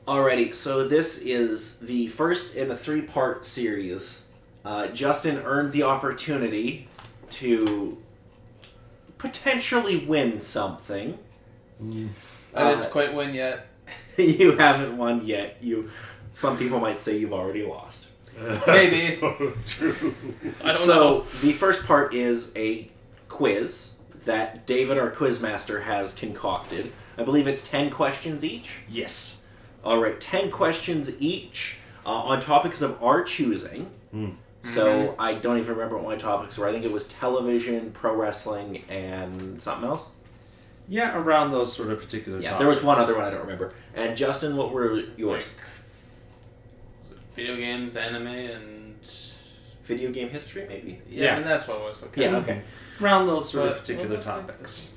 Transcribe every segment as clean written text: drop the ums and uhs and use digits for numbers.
Alrighty, so this is the first in a three-part series. Justin earned the opportunity to potentially win something. I didn't quite win yet. You haven't won yet. Some people might say you've already lost. Maybe. So true. I don't So know. the first part is a quiz that David, our quizmaster, has concocted. I believe it's 10 questions each. Yes. All right, 10 questions each on topics of our choosing. So I don't even remember what my topics were. I think it was television, pro wrestling, and something else. Yeah, around those sort of particular Yeah, topics. there was one other one I don't remember. And Justin, what were yours? Was it video games, anime, and... Video game history, maybe? Yeah, and that's what it was. Okay. Yeah, okay. Around those sort of But- particular well, topics.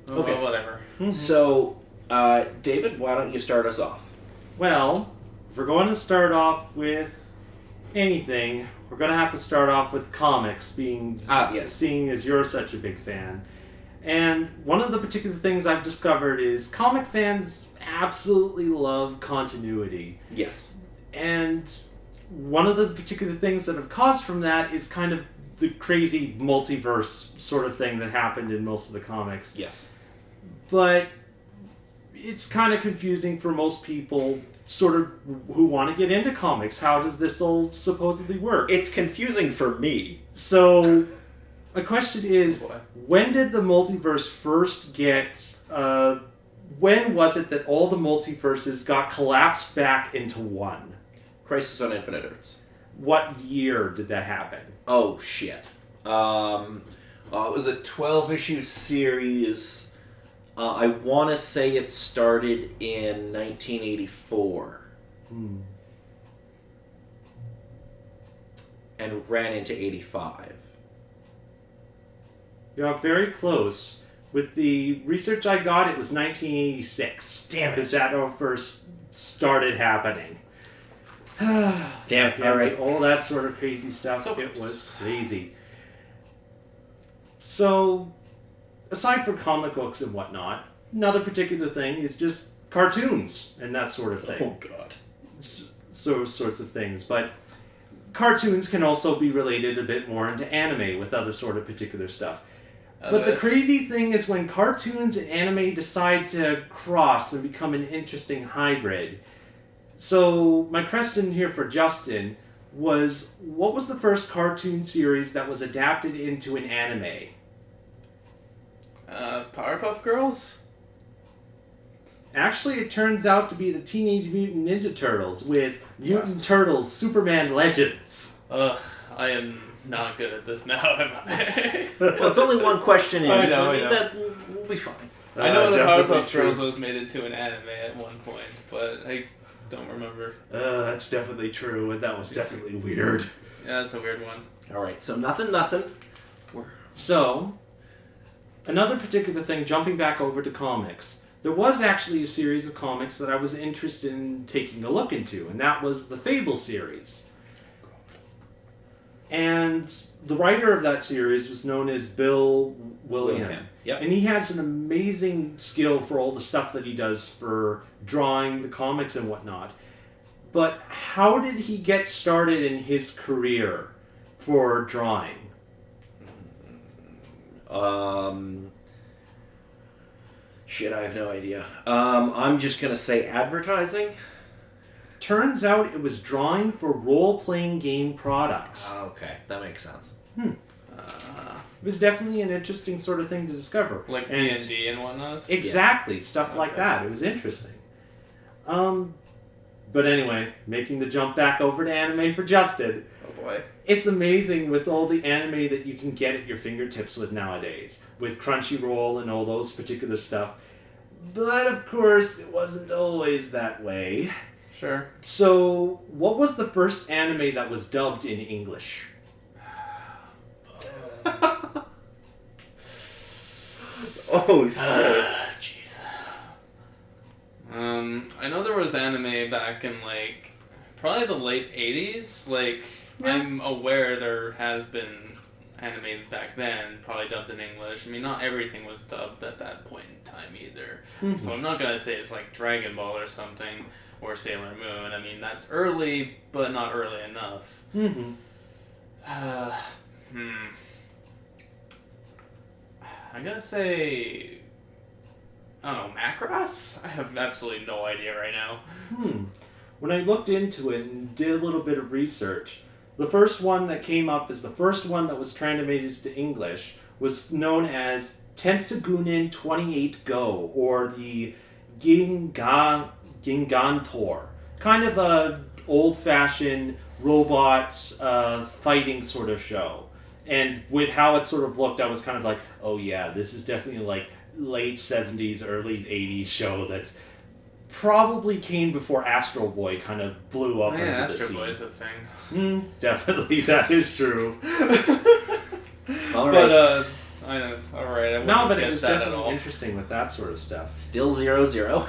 Oh, Okay. well, whatever. So, David, why don't you start us off? Well, if we're going to start off with anything, we're going to have to start off with comics, Yes. seeing as you're such a big fan. And one of the particular things I've discovered is comic fans absolutely love continuity. Yes. And one of the particular things that have caused from that is kind of the crazy multiverse sort of thing that happened in most of the comics. Yes. But it's kind of confusing for most people sort of who want to get into comics. How does this all supposedly work? It's confusing for me. So, my question is, Oh boy. when did the multiverse first get... when was it that all the multiverses got collapsed back into one? Crisis on Infinite Earths. What year did that happen? Oh, shit. It was a 12-issue series. I want to say it started in 1984 and ran into 85. You're very close. With the research I got, it was 1986. Damn it. That all first started happening. Damn it. Yeah, All with right. all that sort of crazy stuff, So it close. was crazy. So, aside from comic books and whatnot, another particular thing is just cartoons and that sort of thing. Oh, God. Sorts of things. But cartoons can also be related a bit more into anime with other sort of particular stuff. But the crazy thing is when cartoons and anime decide to cross and become an interesting hybrid. So, my question here for Justin was, what was the first cartoon series that was adapted into an anime? Powerpuff Girls? Actually, it turns out to be the Teenage Mutant Ninja Turtles with Mutant Yes. Turtles Superman Legends. Ugh, I am not good at this now, am I? Well, it's only one question in. I know, I mean, know. that will be fine. I know that Definitely Powerpuff true. Girls was made into an anime at one point, but I don't remember. That's definitely true, and that was definitely weird. Yeah, that's a weird one. All right, so nothing. So, another particular thing, jumping back over to comics, there was actually a series of comics that I was interested in taking a look into, and that was the Fable series. And the writer of that series was known as Bill William. Yep. And he has an amazing skill for all the stuff that he does for drawing the comics and whatnot. But how did he get started in his career for drawing? Shit, I have no idea. I'm just gonna say advertising. Turns out it was drawing for role-playing game products. Okay, that makes sense. It was definitely an interesting sort of thing to discover. Like And- D&D and whatnot. Exactly, stuff like Okay. that. It was interesting. But anyway, making the jump back over to anime for Justin. Oh boy. It's amazing with all the anime that you can get at your fingertips with nowadays, with Crunchyroll and all those particular stuff. But of course, it wasn't always that way. Sure. So, what was the first anime that was dubbed in English? Oh shit. Jeez. I know there was anime back in like probably the late '80s. Like Yeah. I'm aware there has been anime back then, probably dubbed in English. I mean, not everything was dubbed at that point in time either. Mm-hmm. So I'm not gonna say it's like Dragon Ball or something, or Sailor Moon. I mean, that's early, but not early enough. Mm-hmm. I'm gonna say, I don't know, Macross? I have absolutely no idea right now. When I looked into it and did a little bit of research, the first one that came up as the first one that was translated to English was known as Tensugunin 28 Go, or the Gingantor. Kind of a old-fashioned robot fighting sort of show. And with how it sort of looked, I was kind of like, oh yeah, this is definitely like late 70s, early 80s show that's probably came before Astro Boy kind of blew up into the Astro scene. Boy is a thing. Definitely, that is true. All right. But, I know, alright, I wouldn't No, have but it guessed was that at definitely all. interesting with that sort of stuff. Still 0-0.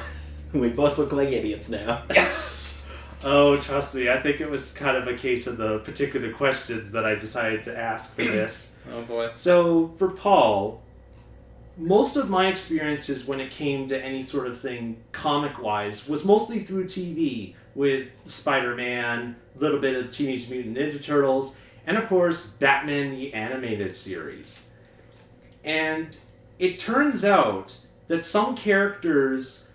We both look like idiots now. Yes! Oh, trust me, I think it was kind of a case of the particular questions that I decided to ask for this. Oh boy. So, for Paul, most of my experiences when it came to any sort of thing comic-wise was mostly through TV, with Spider-Man, a little bit of Teenage Mutant Ninja Turtles, and of course, Batman the Animated Series. And it turns out that some characters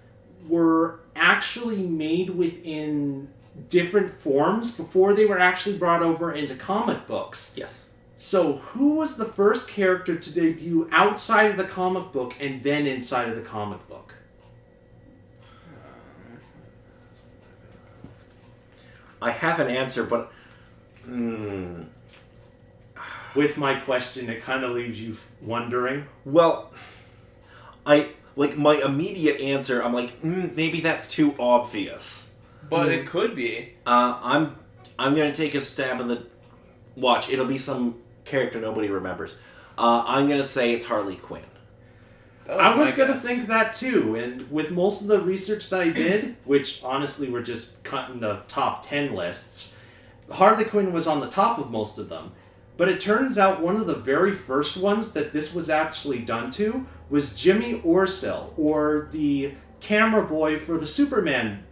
were actually made within different forms before they were actually brought over into comic books. Yes. So, who was the first character to debut outside of the comic book and then inside of the comic book? I have an answer, but... With my question, it kind of leaves you wondering. Well, my immediate answer, I'm like, maybe that's too obvious. But it could be. I'm gonna take a stab in the... Watch, it'll be some character nobody remembers. I'm gonna say it's Harley Quinn. I was my going to guess. think that too, and with most of the research that I did, which honestly were just cutting the top 10 lists, Harley Quinn was on the top of most of them. But it turns out one of the very first ones that this was actually done to was Jimmy Orsil, or the camera boy for the Superman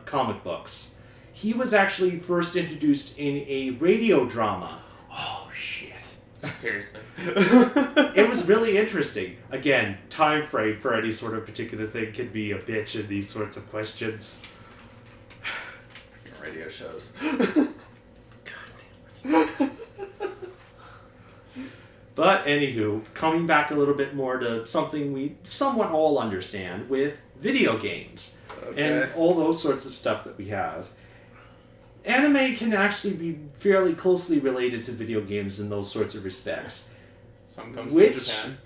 comic books. He was actually first introduced in a radio drama. Oh, shit. Seriously. It was really interesting. Again, time frame for any sort of particular thing can be a bitch in these sorts of questions. Radio shows. But anywho, coming back a little bit more to something we somewhat all understand with video games and all those sorts of stuff that we have. Anime can actually be fairly closely related to video games in those sorts of respects. Some comes Which- from Japan.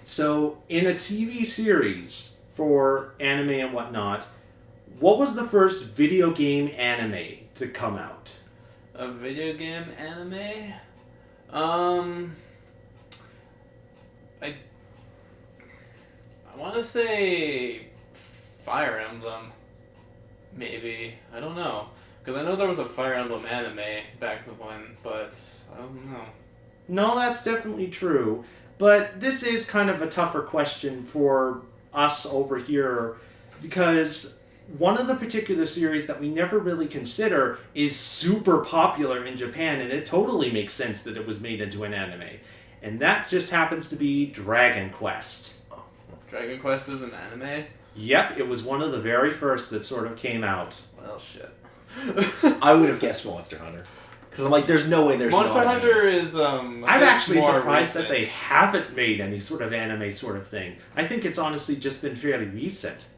So, in a TV series for anime and whatnot, what was the first video game anime to come out? A video game anime? I want to say Fire Emblem. Maybe. I don't know. Because I know there was a Fire Emblem anime back when, but I don't know. No, that's definitely true. But this is kind of a tougher question for us over here because one of the particular series that we never really consider is super popular in Japan, and it totally makes sense that it was made into an anime. And that just happens to be Dragon Quest. Dragon Quest is an anime? Yep, it was one of the very first that sort of came out. Well, shit. I would have guessed Monster Hunter. Because I'm like, there's no way there's Monster not an Hunter is, I'm actually more surprised recent. that they haven't made any sort of anime sort of thing. I think it's honestly just been fairly recent.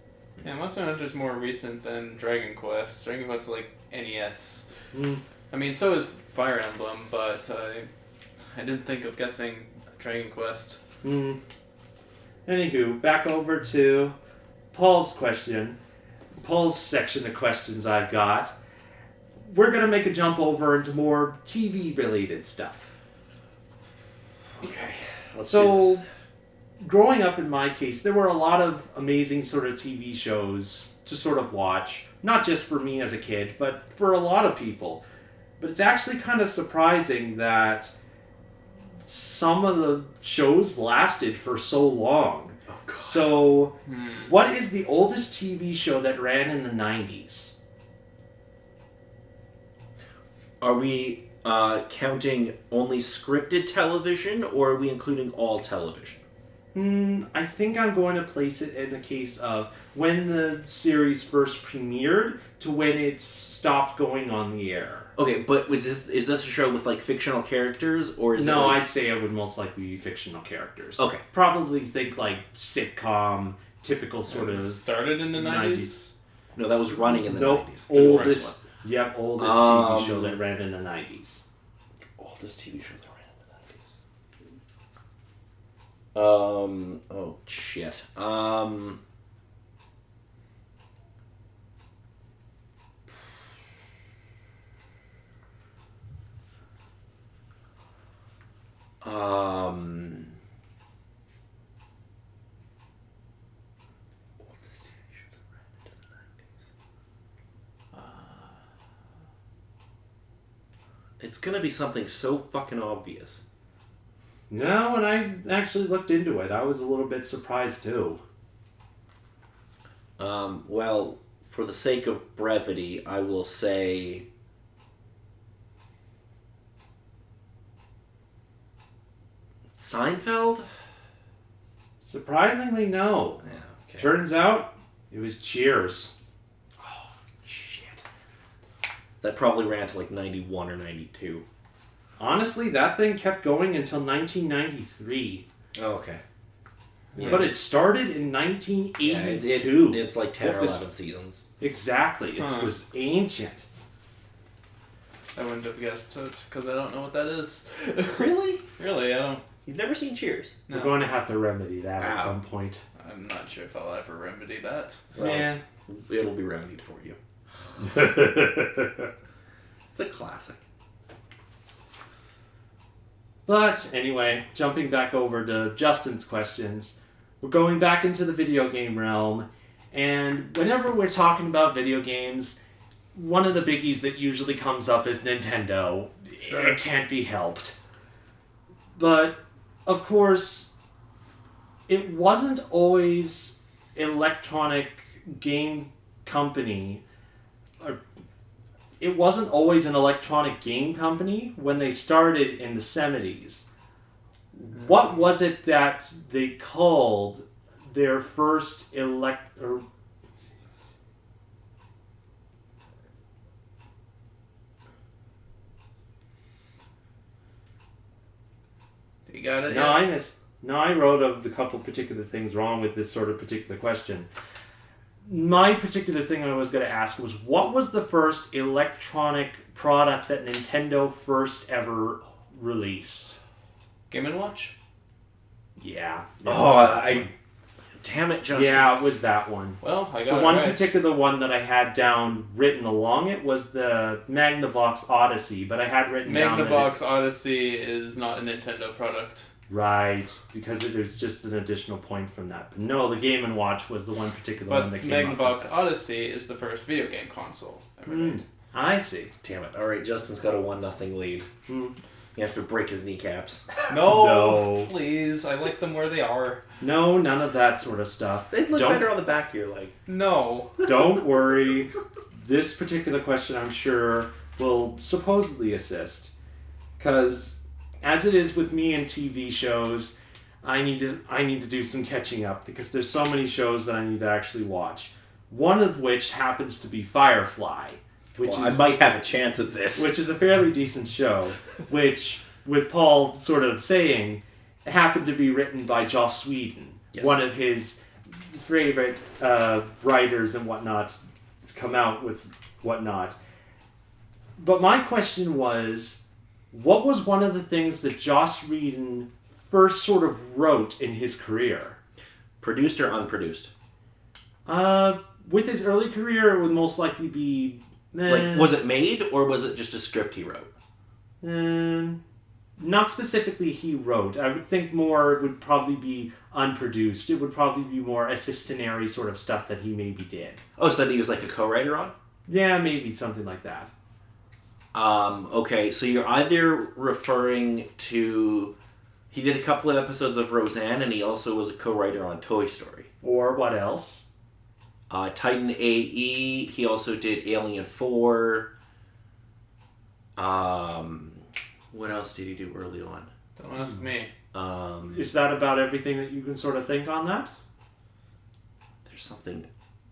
Yeah, Monster Hunter's more recent than Dragon Quest. Dragon Quest is like NES. I mean, so is Fire Emblem, but I didn't think of guessing Dragon Quest. Anywho, back over to Paul's question. Paul's section of questions I've got. We're going to make a jump over into more TV-related stuff. Okay, let's do So, this. growing up in my case, there were a lot of amazing sort of TV shows to sort of watch. Not just for me as a kid, but for a lot of people. But it's actually kind of surprising that some of the shows lasted for so long. Oh, God. So, what is the oldest TV show that ran in the 90s? Are we counting only scripted television, or are we including all television? I think I'm going to place it in the case of when the series first premiered to when it stopped going on the air. Okay, but is this a show with like fictional characters, or is No, it like... I'd say it would most likely be fictional characters. Okay. Probably think like sitcom, typical sort It of... started in the 90s. No, that was running in the Nope. 90s. Oldest TV show that ran in the 90s. Oldest TV show that ran in the 90s. Oh shit. Oldest TV show that ran into the 90s. It's gonna be something so fucking obvious. No, when I actually looked into it, I was a little bit surprised too. Well, for the sake of brevity, I will say... Seinfeld? Surprisingly, no. Yeah, okay. Turns out, it was Cheers. Oh, shit. That probably ran to like 91 or 92. Honestly, that thing kept going until 1993. Oh, okay. Yeah. But it started in Yeah, 1982. it's like 10 or It was- 11 seasons. Exactly. It Huh. was ancient. I wouldn't have guessed it because I don't know what that is. Really? Really, I don't. You've never seen Cheers? We're going to have to remedy that at Wow. some point. I'm not sure if I'll ever remedy that. Well, Yeah. It'll be remedied for you. It's a classic. But anyway, jumping back over to Justin's questions, we're going back into the video game realm, and whenever we're talking about video games, one of the biggies that usually comes up is Nintendo. Sure. It can't be helped. But, of course, it wasn't always Electronic Game Company. It wasn't always an electronic game company when they started in the 70s. What was it that they called their first You got it? No, I wrote of the couple particular things wrong with this sort of particular question. My particular thing I was going to ask was, what was the first electronic product that Nintendo first ever released? Game & Watch? Yeah. Damn it, Justin. Yeah, it was that one. Well, I got The it one right. particular one that I had down written along it was the Magnavox Odyssey, but I had written down that Magnavox Odyssey is not a Nintendo product. right, because there's just an additional point from that. But no, the Game & Watch was the one particular But one that came up Magnavox with Odyssey is the first video game console ever made. I see. Damn it. Alright, Justin's got a 1-0 lead. Hmm. You have to break his kneecaps. No, No. please. I like them where they are. No, none of that sort of stuff. They'd look Don't- better on the back here, like... No. Don't worry. This particular question, I'm sure, will supposedly assist. Because, as it is with me and TV shows, I need to do some catching up because there's so many shows that I need to actually watch. One of which happens to be Firefly, which Well, is I might have a chance at this. which is a fairly decent show, which, with Paul sort of saying, happened to be written by Joss Whedon, Yes. one of his favorite writers and whatnot, come out with whatnot. But my question was, what was one of the things that Joss Whedon first sort of wrote in his career? Produced or unproduced? With his early career, it would most likely be... Like, was it made, or was it just a script he wrote? Not specifically he wrote. I would think more it would probably be unproduced. It would probably be more assistantary sort of stuff that he maybe did. Oh, so that he was like a co-writer on? Yeah, maybe something like that. Okay, so you're either referring to... He did a couple of episodes of Roseanne, and he also was a co-writer on Toy Story. Or what else? Titan AE. He also did Alien 4. What else did he do early on? Don't ask me. Is that about everything that you can sort of think on that? There's something...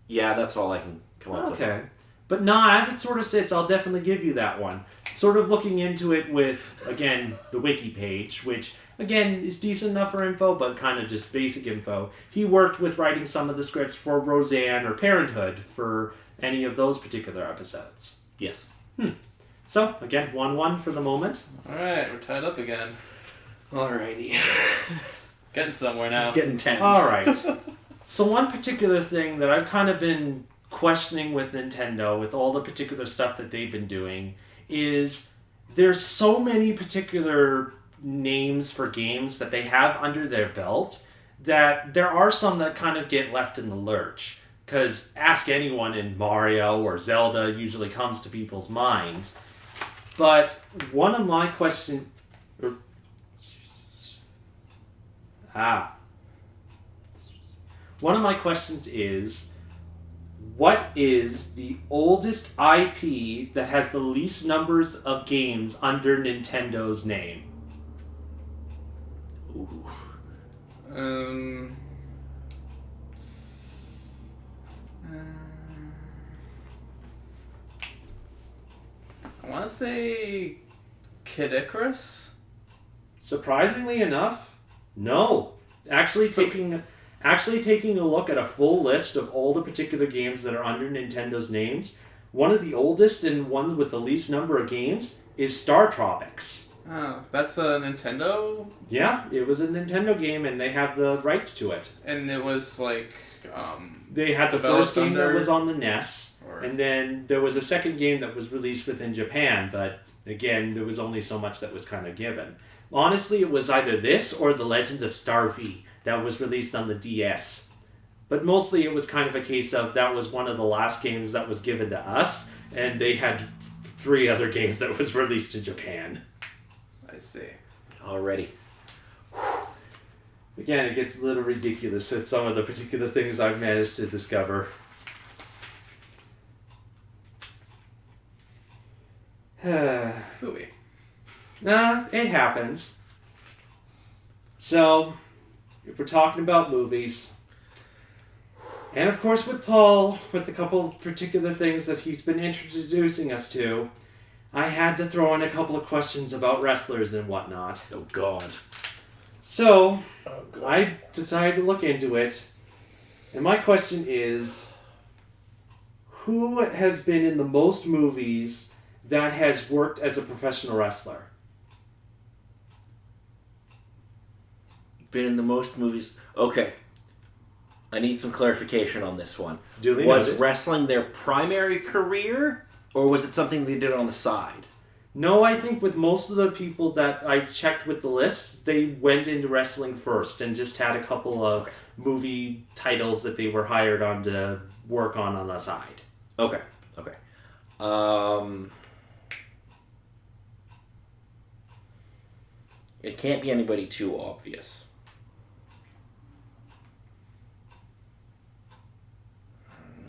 Yeah, that's all I can come up with. Okay. But nah, as it sort of sits, I'll definitely give you that one. Sort of looking into it with, again, the wiki page, which, again, is decent enough for info, but kind of just basic info. He worked with writing some of the scripts for Roseanne or Parenthood for any of those particular episodes. Yes. So, again, 1-1 for the moment. Alright, we're tied up again. Alrighty. Getting somewhere now. It's getting tense. Alright. So one particular thing that I've kind of been questioning with Nintendo, with all the particular stuff that they've been doing, is there's so many particular names for games that they have under their belt that there are some that kind of get left in the lurch. Because ask anyone in Mario or Zelda usually comes to people's minds. But one of my questions... One of my questions is, what is the oldest IP that has the least numbers of games under Nintendo's name? Ooh. I want to say Kid Icarus? Surprisingly enough, no. Actually taking a look at a full list of all the particular games that are under Nintendo's names, one of the oldest and one with the least number of games is Star Tropics. Oh, that's a Nintendo? Yeah, it was a Nintendo game and they have the rights to it. And it was like, They had the developed first game that under- was on the NES, or... and then there was a second game that was released within Japan, but again, there was only so much that was kind of given. Honestly, it was either this or The Legend of Star V that was released on the DS. But mostly it was kind of a case of that was one of the last games that was given to us, and they had 3 other games that was released in Japan. I see. Already. Again, it gets a little ridiculous at some of the particular things I've managed to discover. Phooey. Nah, it happens. So, if we're talking about movies, and of course with Paul, with a couple of particular things that he's been introducing us to, I had to throw in a couple of questions about wrestlers and whatnot. Oh, God. So, I decided to look into it, and my question is, who has been in the most movies that has worked as a professional wrestler? Been in the most movies. Okay. I need some clarification on this one. Duly Was noted. wrestling their primary career, or was it something they did on the side? No, I think with most of the people that I've checked with the lists, they went into wrestling first and just had a couple of movie titles that they were hired on to work on the side. Okay. Okay. It can't be anybody too obvious.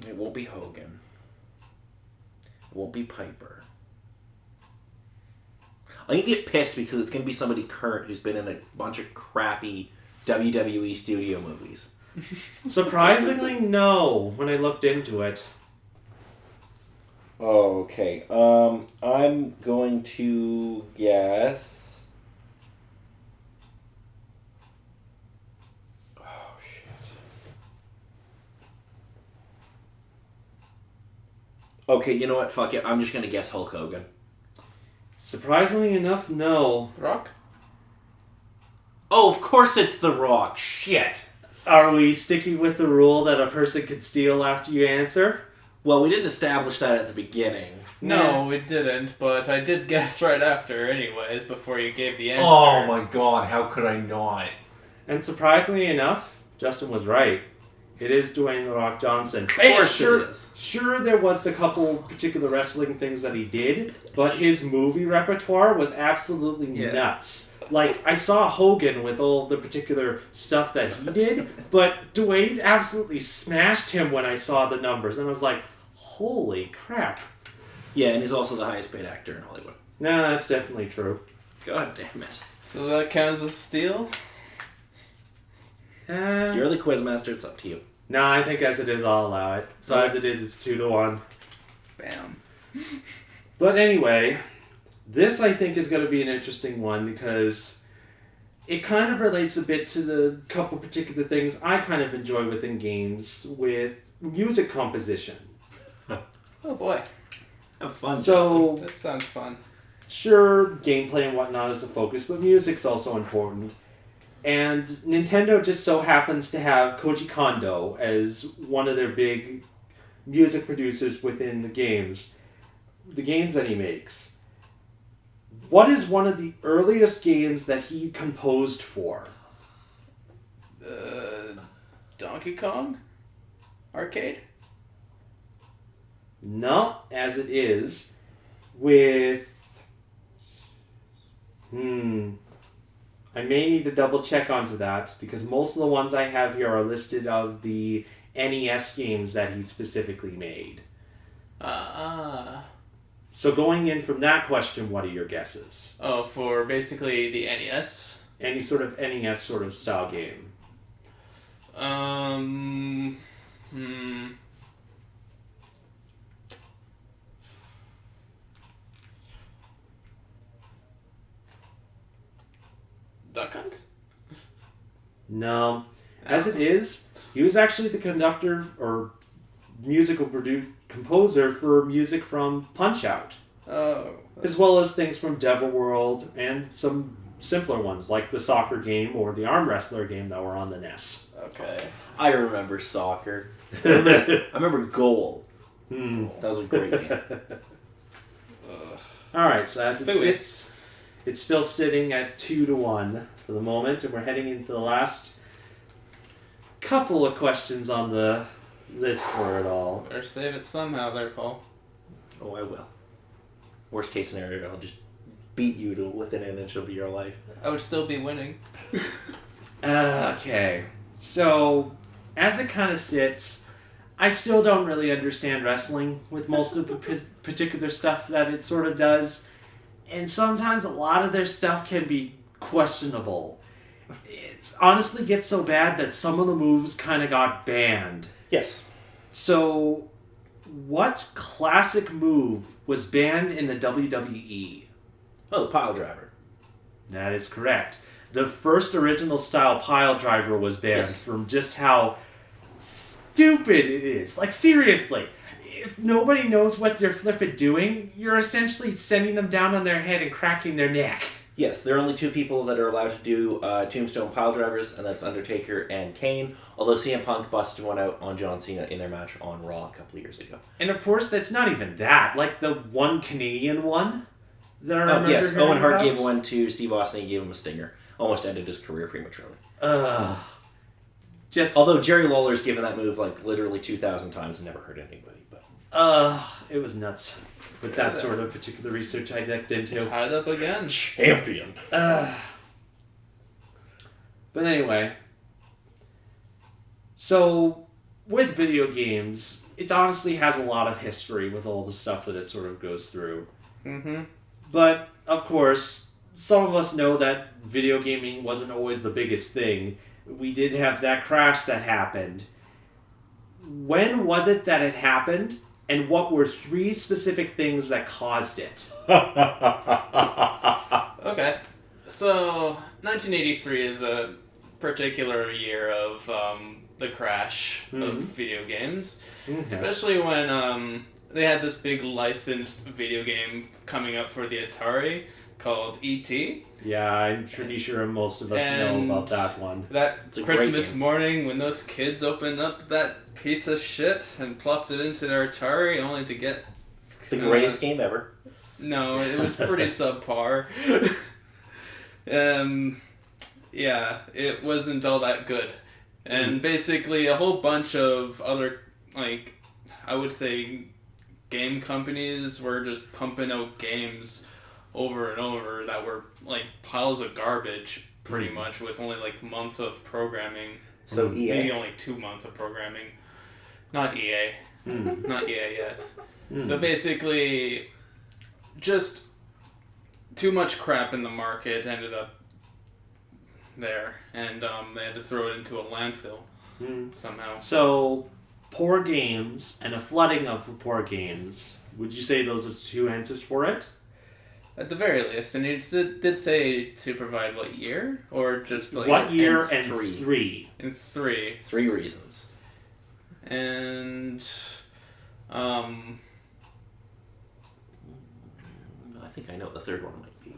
It won't be Hogan. It won't be Piper. I'm gonna get pissed because it's gonna be somebody current who's been in a bunch of crappy WWE studio movies. Surprisingly, no, when I looked into it. Oh, okay. I'm going to guess. Oh, shit. Okay, you know what? Fuck it. I'm just gonna guess Hulk Hogan. Surprisingly enough, no. The Rock? Oh, of course it's The Rock. Shit. Are we sticking with the rule that a person can steal after you answer? Well, we didn't establish that at the beginning. No, we didn't, but I did guess right after anyways, before you gave the answer. Oh my god, how could I not? And surprisingly enough, Justin was right. It is Dwayne The Rock Johnson. Of course sure, it is. Sure, there was the couple particular wrestling things that he did, but his movie repertoire was absolutely nuts. Like, I saw Hogan with all the particular stuff that he did, but Dwayne absolutely smashed him when I saw the numbers, and I was like, holy crap. Yeah, and he's also the highest paid actor in Hollywood. No, that's definitely true. God damn it. So that counts as a steal? You're the quizmaster, it's up to you. No, I think as it is, I'll allow it. So as it is, it's 2-1. Bam. But anyway, this I think is going to be an interesting one because it kind of relates a bit to the couple particular things I kind of enjoy within games with music composition. Oh boy. Have fun, So, That sounds fun. sure, gameplay and whatnot is a focus, but music's also important. And Nintendo just so happens to have Koji Kondo as one of their big music producers within the games that he makes. What is one of the earliest games that he composed for? Donkey Kong? Arcade? No, as it is, with... I may need to double check onto that, because most of the ones I have here are listed of the NES games that he specifically made. So going in from that question, what are your guesses? Oh, for basically the NES? Any sort of NES sort of style game. Duck Hunt? No. As it is, he was actually the conductor or composer for music from Punch-Out! Oh. As well as things from Devil World and some simpler ones like the soccer game or the arm wrestler game that were on the NES. Okay. I remember soccer. I remember Goal. That was a great game. Alright, so as it sits, it's still sitting at 2-1 for the moment, and we're heading into the last couple of questions on the list for it all. Better save it somehow there, Paul. Oh, I will. Worst case scenario, I'll just beat you to within an inch of your life. I would still be winning. Okay, so as it kind of sits, I still don't really understand wrestling with most of the particular stuff that it sort of does, and sometimes a lot of their stuff can be questionable. It honestly gets so bad that some of the moves kind of got banned. Yes. So, what classic move was banned in the WWE? Oh, the pile driver. That is correct. The first original style pile driver was banned from just how stupid it is. Like, seriously. If nobody knows what they're flipping doing, you're essentially sending them down on their head and cracking their neck. Yes, there are only two people that are allowed to do tombstone pile drivers, and that's Undertaker and Kane, although CM Punk busted one out on John Cena in their match on Raw a couple of years ago. And of course, that's not even that. Like the one Canadian one that I remember yes, hearing Owen Hart about. gave one to Steve Austin, he gave him a stinger. Almost ended his career prematurely. Although Jerry Lawler's given that move like literally 2,000 times and never hurt anybody. But it was nuts. With that sort of particular research I dipped into. Tied up again. Champion. But anyway. So, with video games, it honestly has a lot of history with all the stuff that it sort of goes through. Mm-hmm. But, of course, some of us know that video gaming wasn't always the biggest thing. We did have that crash that happened. When was it that it happened? And what were 3 specific things that caused it? Okay. So, 1983 is a particular year of the crash of video games. Mm-hmm. Especially when they had this big licensed video game coming up for the Atari called E.T. Yeah, I'm pretty sure most of us know about that one. That It's a great Christmas game. morning when those kids opened up that piece of shit and plopped it into their Atari only to get... The greatest game ever. No, it was pretty subpar. Yeah, it wasn't all that good. And basically a whole bunch of other, like, I would say game companies were just pumping out games over and over that were like piles of garbage pretty much, with only like months of programming. So Maybe EA. only 2 months of programming. Not EA. Not EA yet. So basically, just too much crap in the market ended up there, and they had to throw it into a landfill somehow. So, poor games and a flooding of poor games. Would you say those are two answers for it? At the very least, and it did say to provide what year, or just like What year and and three. three? in three. 3 reasons. And I think I know what the third one might be.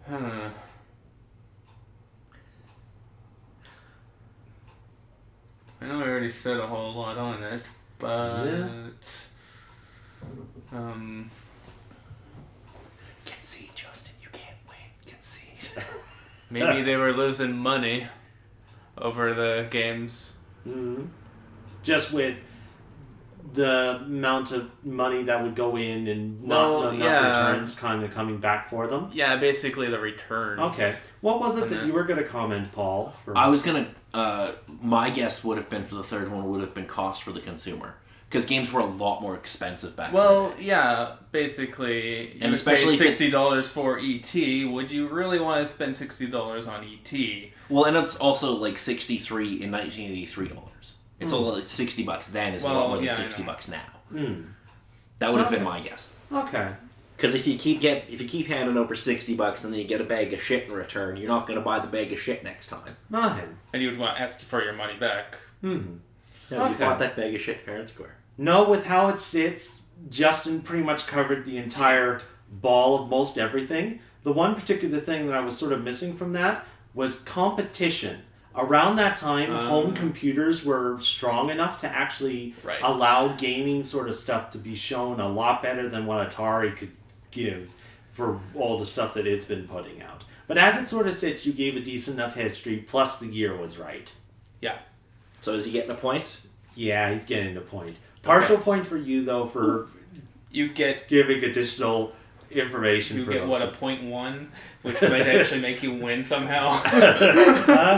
Huh. I know I already said a whole lot on it, but Concede, Justin. You can't win. Concede. maybe they were losing money over the games. Just with the amount of money that would go in and Well, not enough returns kind of coming back for them. Yeah, basically the returns. Okay. What was it And that then- you were going to comment, Paul? I was gonna. My guess would have been for the third one would have been cost for the consumer, because games were a lot more expensive back in the Well, day. yeah, basically, And especially if it- $60 for ET. Would you really want to spend $60 on ET? Well, and it's also like $63 in 1983 dollars. It's all like $60 then is a lot Well, more than yeah, I $60 now. Hmm. That would have been Okay. my guess. Okay. Because if you keep handing over $60 and then you get a bag of shit in return, you're not going to buy the bag of shit next time. Nothing. And you would want to ask for your money back. No, you Okay. bought that bag of shit fair and square. No, with how it sits, Justin pretty much covered the entire ball of most everything. The one particular thing that I was sort of missing from that was competition. Around that time, home computers were strong enough to actually Right. allow gaming sort of stuff to be shown a lot better than what Atari could give for all the stuff that it's been putting out. But as it sort of sits, you gave a decent enough history, plus the year was right. Yeah. So is he getting a point? Yeah, he's getting the point. Partial point for you, though, for You get giving additional information. you for get those. what, a 0.1, which might actually make you win somehow.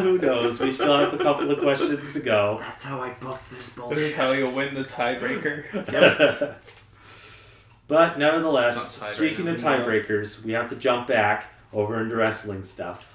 Who knows? We still have a couple of questions to go. That's how I booked this This bullshit. is how you win the tiebreaker. But nevertheless, It's not tiebreaker speaking of anymore. tiebreakers, we have to jump back over into wrestling stuff.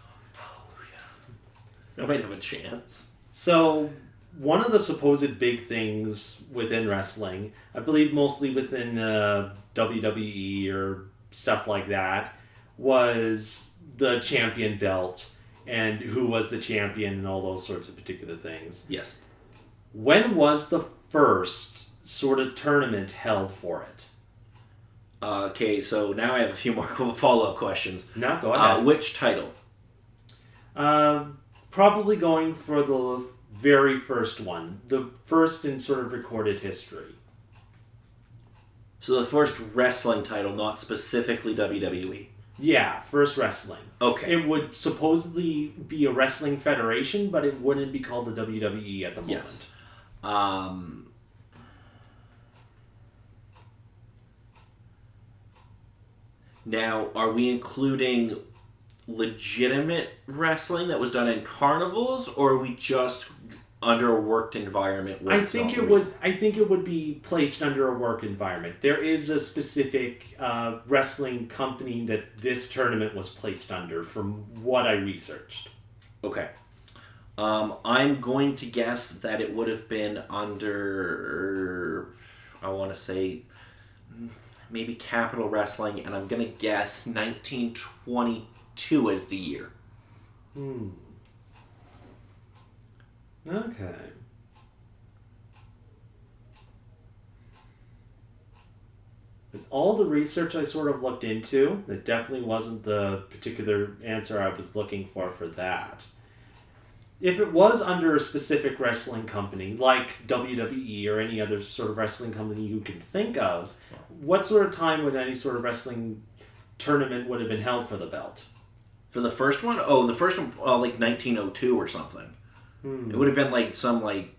I might have a chance. So, one of the supposed big things within wrestling, I believe mostly within WWE or stuff like that, was the champion belt and who was the champion and all those sorts of particular things. Yes. When was the first sort of tournament held for it? Okay, so now I have a few more follow-up questions. No, go ahead. Which title? Probably going for the very first one. The first in sort of recorded history. So the first wrestling title, not specifically WWE. Yeah, first wrestling. Okay. It would supposedly be a wrestling federation, but it wouldn't be called the WWE at the moment. Yes. Now, are we including legitimate wrestling that was done in carnivals, or are we just under a worked environment? Where I it's think not it real? would. I think it would be placed under a work environment. There is a specific wrestling company that this tournament was placed under, from what I researched. Okay. I'm going to guess that it would have been under, I want to say, maybe Capital Wrestling, and I'm going to guess 1922 as the year. Okay. With all the research I sort of looked into, it definitely wasn't the particular answer I was looking for that. if it was under a specific wrestling company, like WWE or any other sort of wrestling company you can think of, what sort of time would any sort of wrestling tournament would have been held for the belt? For the first one? Oh, the first one, like 1902 or something. It would have been like some, like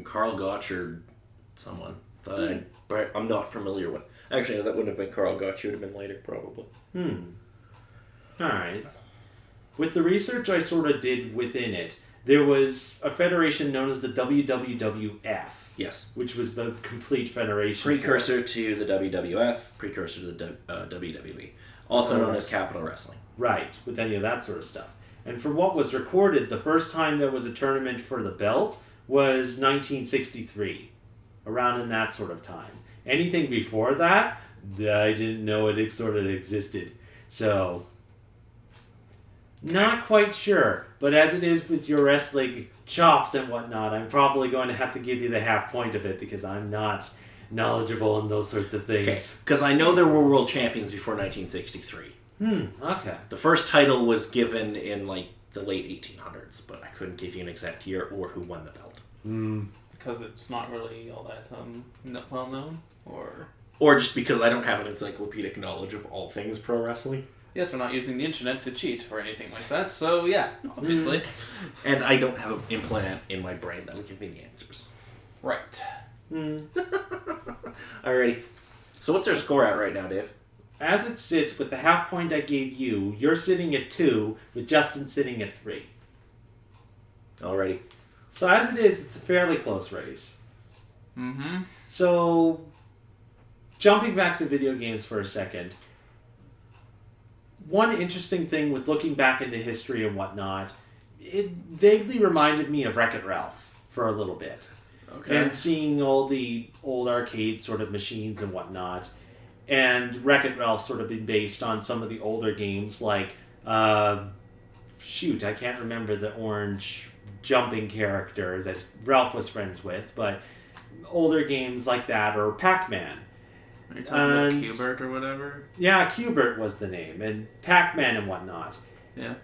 Carl Gotch or someone that I'm not familiar with. Actually, no, that wouldn't have been Carl Gotch. It would have been later, probably. Alright. With the research I sort of did within it, there was a federation known as the WWWF. Yes. Which was the complete federation. Precursor to the WWF, precursor to the WWE. Also known as Capital Wrestling. Right, with any of that sort of stuff. And from what was recorded, the first time there was a tournament for the belt was 1963. Around in that sort of time. Anything before that, I didn't know it sort of existed. So, not quite sure. But as it is with your wrestling chops and whatnot, I'm probably going to have to give you the half point of it because I'm not knowledgeable in those sorts of things. Okay, because I know there were world champions before 1963. Okay. The first title was given in, like, the late 1800s, but I couldn't give you an exact year or who won the belt. Because it's not really all that well known, or just because I don't have an encyclopedic knowledge of all things pro wrestling. Yes, we're not using the internet to cheat or anything like that, so yeah, obviously. And I don't have an implant in my brain that'll give me the answers. Right. Alrighty. So what's our score at right now, Dave? As it sits, with the half point I gave you, you're sitting at 2, with Justin sitting at 3. Alrighty. So as it is, it's a fairly close race. So, jumping back to video games for a second, one interesting thing with looking back into history and whatnot, it vaguely reminded me of Wreck-It Ralph for a little bit. Okay. And seeing all the old arcade sort of machines and whatnot. And Wreck-It Ralph sort of been based on some of the older games like, I can't remember the orange jumping character that Ralph was friends with, but older games like that, or Pac-Man. Are you talking about Q*bert or whatever? Yeah, Q*bert was the name, and Pac-Man and whatnot. Yeah.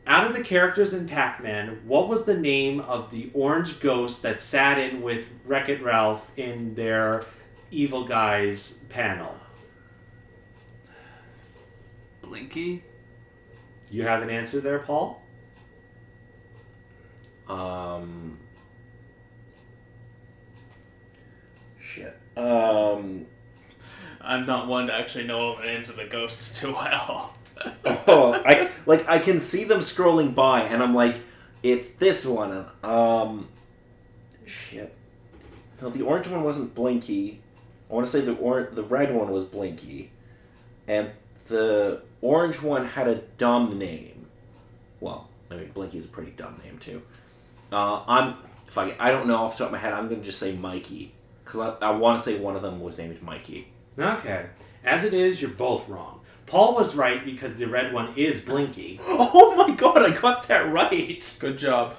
Out of the characters in Pac-Man, what was the name of the orange ghost that sat in with Wreck-It Ralph in their Evil Guys panel? Blinky? You have an answer there, Paul? Shit. I'm not one to actually know the names of the ghosts too well. I can see them scrolling by, and I'm like, it's this one. Shit. No, the orange one wasn't Blinky. I want to say the red one was Blinky, and the orange one had a dumb name. Well, I mean, Blinky's a pretty dumb name too. I don't know off the top of my head. I'm going to just say Mikey, because I want to say one of them was named Mikey. Okay. As it is, you're both wrong. Paul was right because the red one is Blinky. Oh my god, I got that right! Good job.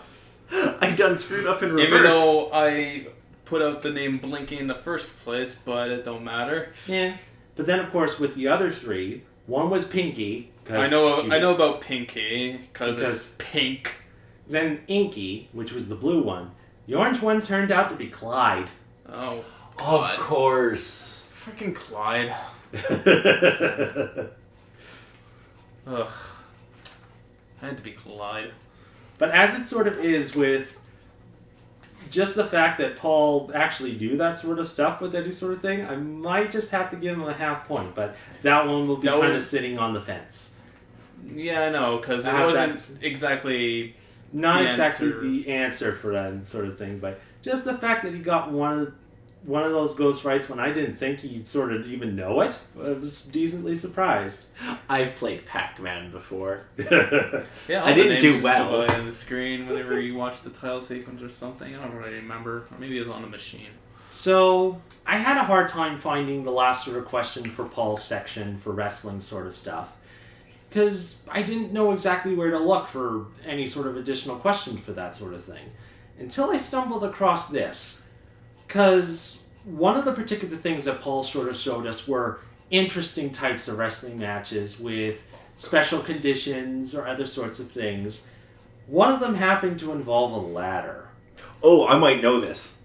I done screwed up in reverse. Even though I put out the name Blinky in the first place, but it don't matter. Yeah. But then, of course, with the other three, one was Pinky. I know about Pinky, because it's pink. Then Inky, which was the blue one. The orange one turned out to be Clyde. Oh, God. Of course. Freaking Clyde. Ugh. Had to be Clyde. But as it sort of is with just the fact that Paul actually knew that sort of stuff with any sort of thing, I might just have to give him a half point. But that one will be kind of sitting on the fence. Yeah, I know, because it wasn't exactly... Not exactly the answer for that sort of thing, but just the fact that he got one of those ghost rights when I didn't think he'd sort of even know it, I was decently surprised. I've played Pac-Man before. Yeah, I didn't do well. Go by on the screen whenever you watch the title sequence or something. I don't really remember. Or maybe it was on a machine. So, I had a hard time finding the last sort of question for Paul's section for wrestling sort of stuff. Because I didn't know exactly where to look for any sort of additional question for that sort of thing. Until I stumbled across this. Because one of the particular things that Paul sort of showed us were interesting types of wrestling matches with special conditions or other sorts of things. One of them happened to involve a ladder. Oh, I might know this.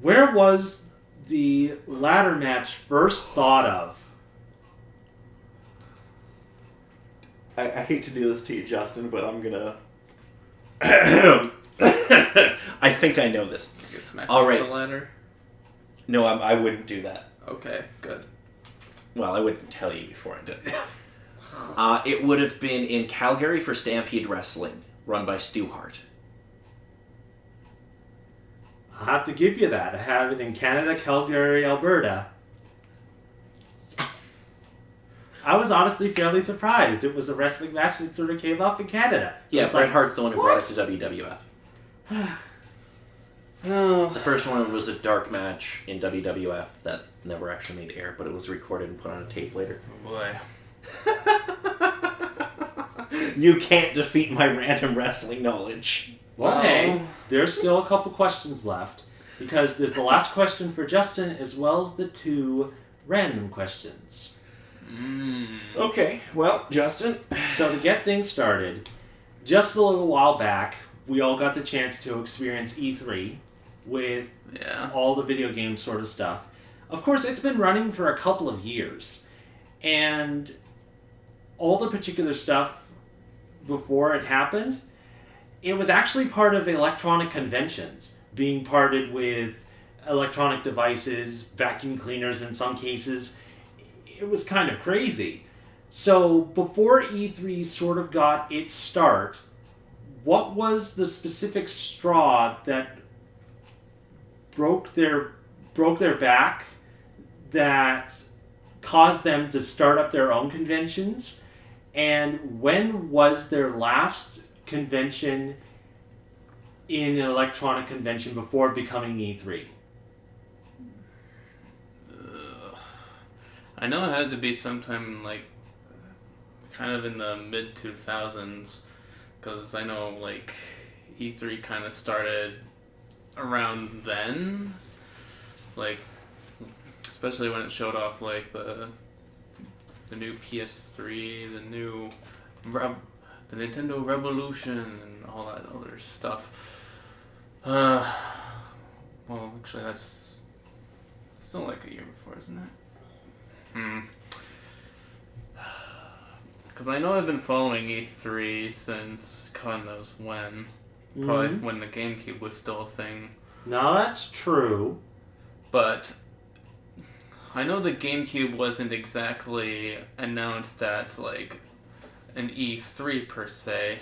Where was the ladder match first thought of? I hate to do this to you, Justin, but I'm gonna... I think I know this. Get smacked All with right. the ladder. No, I wouldn't do that. Okay, good. Well, I wouldn't tell you before I did it. It would have been in Calgary for Stampede Wrestling, run by Stu Hart. I'll have to give you that. I have it in Canada, Calgary, Alberta. Yes! I was honestly fairly surprised. It was a wrestling match that sort of came up in Canada. Yeah, It's Bret like, Hart's the one who what? brought us to WWF. Oh. The first one was a dark match in WWF that never actually made air, but it was recorded and put on a tape later. Oh boy. You can't defeat my random wrestling knowledge. Well, hey, there's still a couple questions left. Because there's the last question for Justin as well as the 2 random questions. Okay, well, Justin. So to get things started, just a little while back, we all got the chance to experience E3 with Yeah. all the video game sort of stuff. Of course, it's been running for a couple of years. And all the particular stuff before it happened, it was actually part of electronic conventions, being parted with electronic devices, vacuum cleaners in some cases. It was kind of crazy. So before E3 sort of got its start, what was the specific straw that broke their back that caused them to start up their own conventions? And when was their last convention in an electronic convention before becoming E3? I know it had to be sometime like kind of in the mid 2000s, because I know like E3 kind of started around then, like especially when it showed off like the new PS3, the Nintendo Revolution, and all that other stuff. Well, actually, that's still like a year before, isn't it? Because I know I've been following E3 since God knows when. Probably when the GameCube was still a thing. No, that's true. But I know the GameCube wasn't exactly announced at like an E3 per se.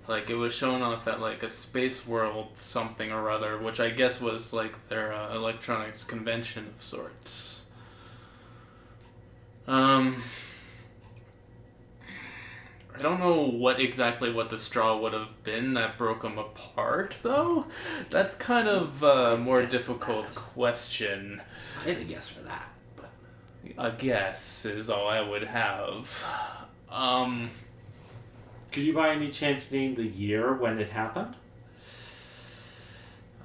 Like it was shown off at like a Space World something or other, which I guess was like their electronics convention of sorts. I don't know what the straw would have been that broke them apart, though. That's kind of a more difficult question. I have a guess for that, but... A guess is all I would have. Could you by any chance name the year when it happened?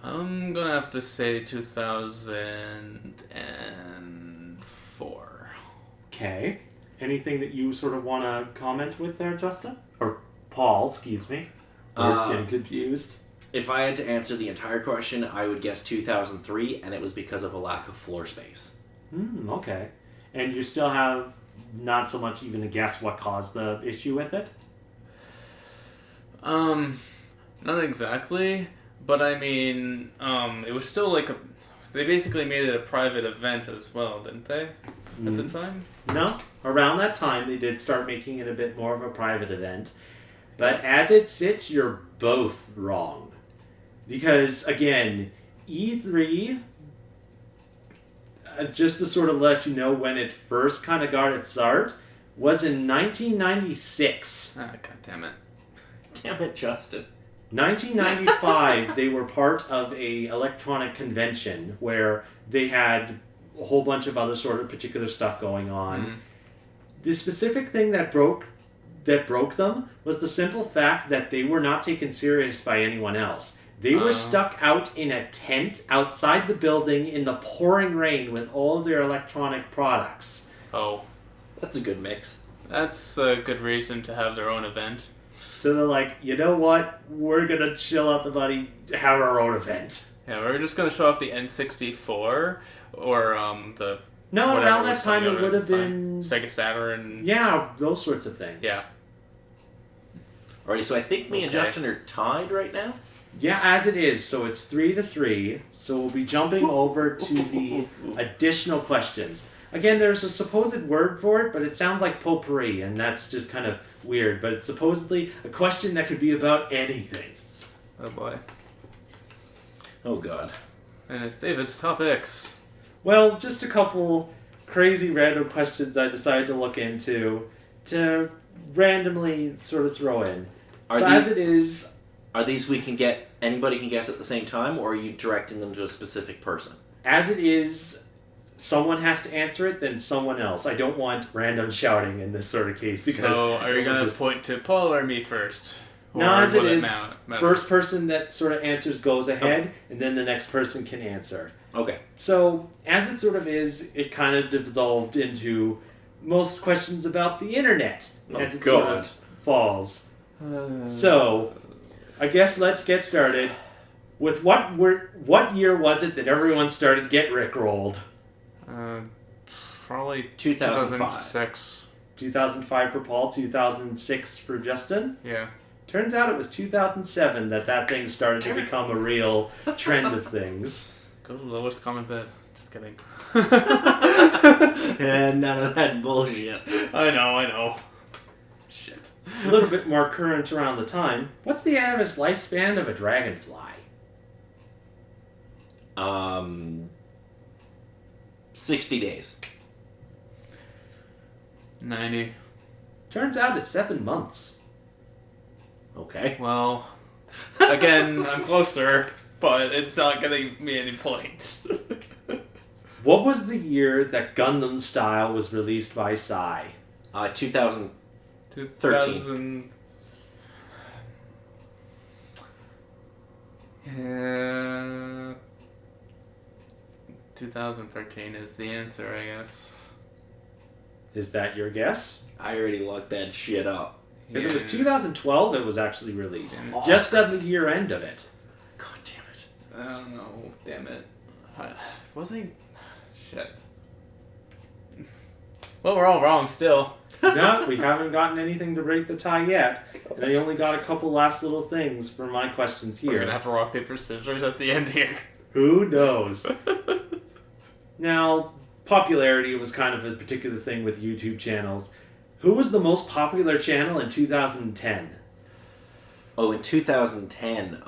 I'm gonna have to say 2004. Okay. Anything that you sort of want to comment with there, Justin? Or Paul, excuse me. Words getting confused. If I had to answer the entire question, I would guess 2003, and it was because of a lack of floor space. Okay. And you still have not so much even a guess what caused the issue with it? Not exactly, but I mean, it was still like they basically made it a private event as well, didn't they? At the time? No. Around that time, they did start making it a bit more of a private event. But Yes. as it sits, you're both wrong. Because, again, E3, just to sort of let you know when it first kind of got its start, was in 1996. Ah, god damn it. Damn it, Justin. 1995, they were part of a electronic convention where they had a whole bunch of other sort of particular stuff going on. The specific thing that broke them was the simple fact that they were not taken serious by anyone else. They were stuck out in a tent outside the building in the pouring rain with all of their electronic products. Oh, That's a good mix. that's a good reason to have their own event. So they're like, you know what? We're gonna chill out the money, have our own event. Yeah, we're just gonna show off the N64 or the No, whatever around was that time coming it out would at have the time. been Sega Saturn. yeah, those sorts of things. Yeah. Alrighty, so I think me and Okay. Justin are tied right now. Yeah, as it is. So it's 3-3. So we'll be jumping over to the additional questions. Again, there's a supposed word for it, but it sounds like potpourri, and that's just kind of weird. But it's supposedly a question that could be about anything. Oh boy. Oh god. And it's David's topics. Well, just a couple crazy random questions I decided to look into to randomly sort of throw in. Are So these- as it is, Are these we can get anybody can guess at the same time, or are you directing them to a specific person? someone has to answer it, then someone else. I don't want random shouting in this sort of case because So are you it will gonna just- point to Paul or me first? Or No, as it will is, matter? first person that sort of answers goes ahead, and then the next person can answer. Okay. So, as it sort of is, it kind of dissolved into most questions about the internet Oh, as it sort God. of falls. So, I guess let's get started with what year was it that everyone started Get Rickrolled? Probably 2005. 2006. 2005 for Paul, 2006 for Justin. Yeah. Turns out it was 2007 that thing started to become a real trend of things. Go to the lowest common bid. Just kidding. And none of that bullshit. I know. Shit. A little bit more current around the time. What's the average lifespan of a dragonfly? 60 days. 90. Turns out it's 7 months. Okay. Well, again, I'm closer, but it's not getting me any points. What was the year that Gundam Style was released by Psy? 2000. 2000. 2013 is the answer, I guess. Is that your guess? I already looked that shit up. Because it was 2012 it was actually released. Yeah. Just at the year end of it. God damn it. I don't know. Damn it. Wasn't shit. Well, we're all wrong still. No, we haven't gotten anything to break the tie yet. And I only got a couple last little things for my questions We're here. gonna have to rock, paper, scissors at the end here. Who knows? Now, popularity was kind of a particular thing with YouTube channels. Who was the most popular channel in 2010? Oh, in 2010,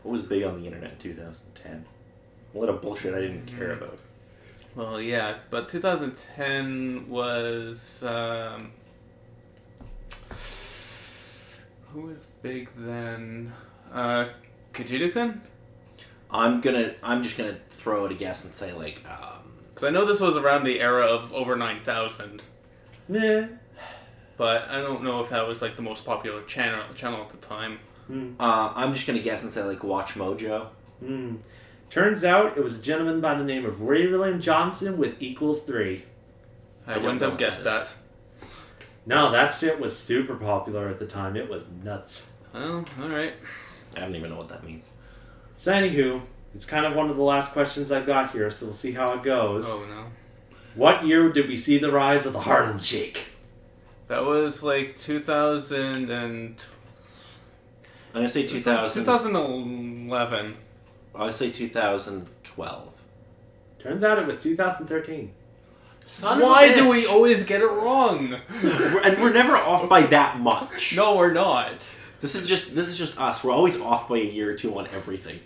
what was big on the internet in 2010? A lot of bullshit I didn't care about. Well, yeah, but 2010 was who was big then? Kajidu-kun? I'm just gonna throw out a guess and say like, Because I know this was around the era of over 9,000, Nah. but I don't know if that was like the most popular channel at the time. I'm just gonna guess and say like Watch Mojo. Turns out it was a gentleman by the name of Ray William Johnson with equals 3. I don't wouldn't know have what guessed that that. No, that shit was super popular at the time. It was nuts. Well, alright. I don't even know what that means. So anywho, it's kind of one of the last questions I've got here, so we'll see how it goes. Oh no. What year did we see the rise of the Harlem Shake? That was like 2000 and... I'm gonna say 2000. 2011. I'll say 2012. Turns out it was 2013. Son of a Why bitch. do we always get it wrong? And we're never off by that much. No, we're not. This is just us. We're always off by a year or two on everything.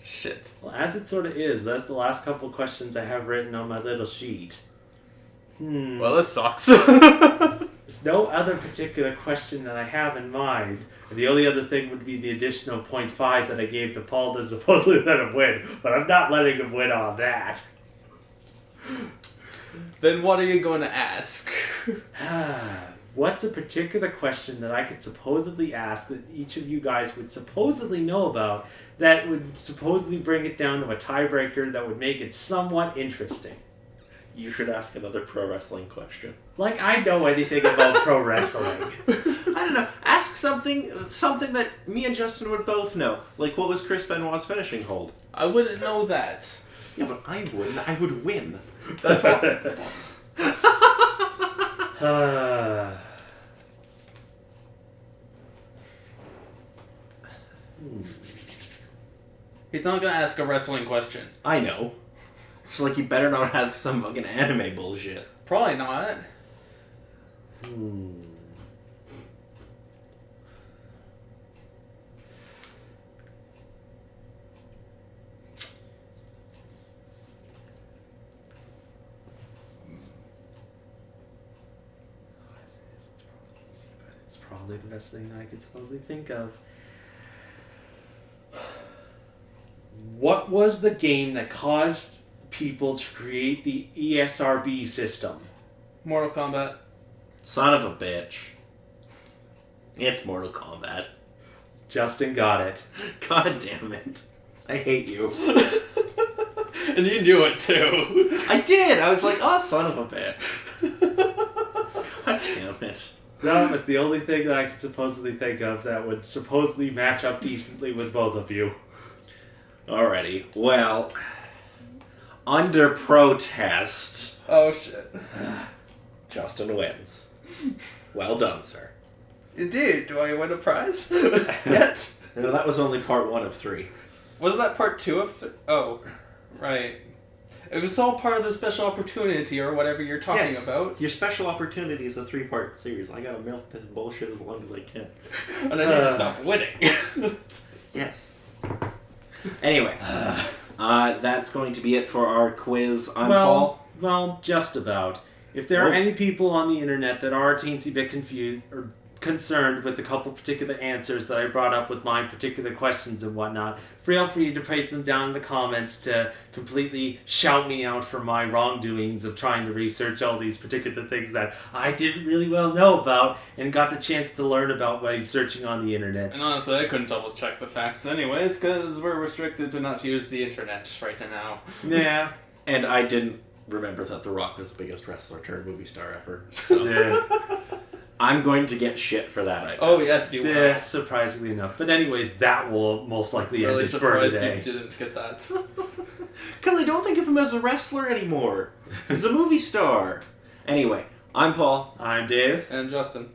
Shit. Well, as it sort of is, that's the last couple questions I have written on my little sheet. Well, this sucks. There's no other particular question that I have in mind. The only other thing would be the additional 0.5 that I gave to Paul to supposedly let him win, but I'm not letting him win on that. Then what are you going to ask? What's a particular question that I could supposedly ask that each of you guys would supposedly know about that would supposedly bring it down to a tiebreaker that would make it somewhat interesting? You should ask another pro wrestling question. Like I know anything about pro wrestling. I don't know. Ask something that me and Justin would both know. Like, what was Chris Benoit's finishing hold? I wouldn't know that. Yeah, but I wouldn't. I would win. That's what. He's not gonna ask a wrestling question. I know. It's like, you better not ask some fucking anime bullshit. Probably not. It's probably the best thing I could supposedly think of. What was the game that caused people to create the ESRB system? Mortal Kombat. Son of a bitch. It's Mortal Kombat. Justin got it. God damn it. I hate you. And you knew it too. I did! I was like, oh, son of a bitch. God damn it. That was the only thing that I could supposedly think of that would supposedly match up decently with both of you. Alrighty. Well, under protest, Oh shit. Justin wins. Well done, sir. Indeed. Do I win a prize? Yet? No, that was only part 1 of 3. Wasn't that part 2 of? Oh, right. It was all part of the special opportunity or whatever you're talking about. Your special opportunity is a 3-part series. I gotta milk this bullshit as long as I can. And I need to stop winning. Yes. Anyway, that's going to be it for our quiz. I'm Paul. Well, just about. If there are Oh. any people on the internet that are a teensy bit confused or concerned with a couple particular answers that I brought up with my particular questions and whatnot, feel free to place them down in the comments to completely shout me out for my wrongdoings of trying to research all these particular things that I didn't really well know about and got the chance to learn about by searching on the internet. And honestly, I couldn't double check the facts anyways, because we're restricted to not use the internet right now. Yeah. And I didn't remember that The Rock was the biggest wrestler turned movie star ever. So Yeah. I'm going to get shit for that, I bet. Oh yes, you Yeah, will. surprisingly enough. But anyways, that will most likely end Really it for surprised today. you didn't get that. Because I don't think of him as a wrestler anymore. He's a movie star. Anyway, I'm Paul. I'm Dave. And Justin.